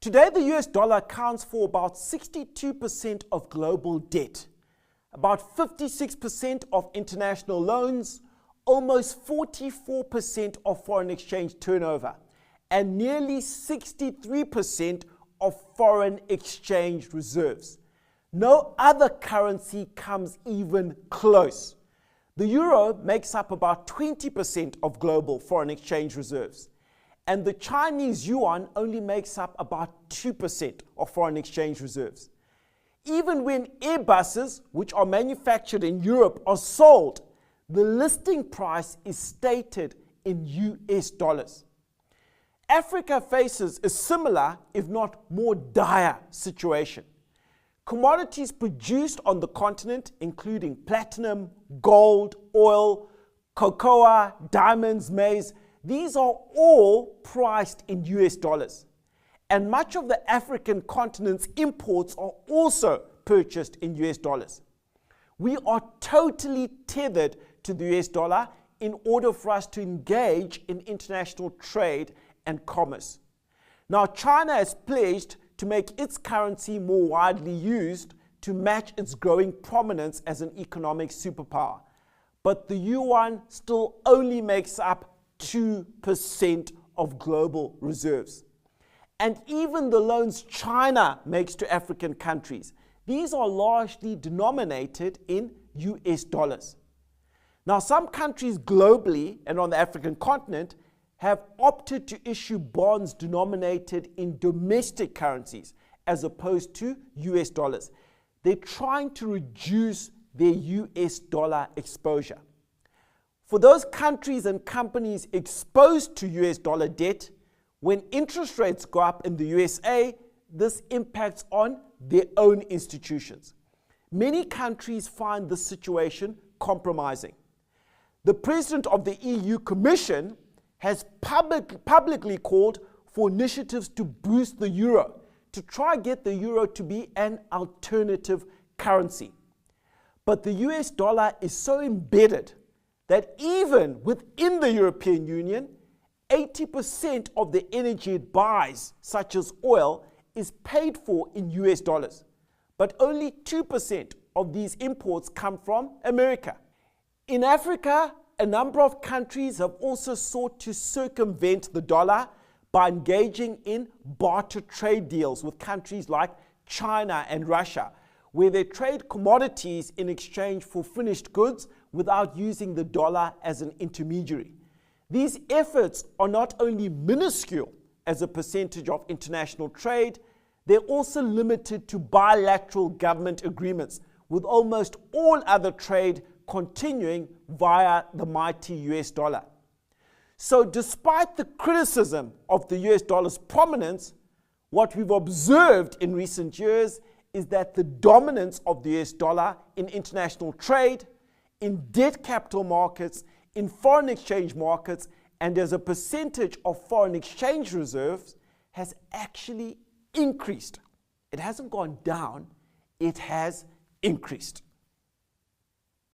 Today, the US dollar accounts for about 62% of global debt, about 56% of international loans, almost 44% of foreign exchange turnover, and nearly 63% of foreign exchange reserves. No other currency comes even close. The euro makes up about 20% of global foreign exchange reserves, and the Chinese yuan only makes up about 2% of foreign exchange reserves. Even when Airbuses, which are manufactured in Europe, are sold, the listing price is stated in US dollars. Africa faces a similar, if not more dire, situation. Commodities produced on the continent, including platinum, gold, oil, cocoa, diamonds, maize, these are all priced in US dollars. And much of the African continent's imports are also purchased in US dollars. We are totally tethered to the US dollar in order for us to engage in international trade and commerce. Now, China has pledged to make its currency more widely used to match its growing prominence as an economic superpower. But the yuan still only makes up 2% of global reserves. And even the loans China makes to African countries, these are largely denominated in US dollars. Now, some countries globally and on the African continent have opted to issue bonds denominated in domestic currencies as opposed to US dollars. They're trying to reduce their US dollar exposure. For those countries and companies exposed to US dollar debt, when interest rates go up in the USA, this impacts on their own institutions. Many countries find this situation compromising. The president of the EU Commission has publicly called for initiatives to boost the euro, to try and get the euro to be an alternative currency. But the US dollar is so embedded that even within the European Union, 80% of the energy it buys, such as oil, is paid for in US dollars. But only 2% of these imports come from America. In Africa, a number of countries have also sought to circumvent the dollar by engaging in barter trade deals with countries like China and Russia, where they trade commodities in exchange for finished goods without using the dollar as an intermediary. These efforts are not only minuscule as a percentage of international trade, they're also limited to bilateral government agreements, with almost all other trade continuing via the mighty US dollar. So despite the criticism of the US dollar's prominence, what we've observed in recent years is that the dominance of the US dollar in international trade, in debt capital markets, in foreign exchange markets, and as a percentage of foreign exchange reserves has actually increased. It hasn't gone down, it has increased.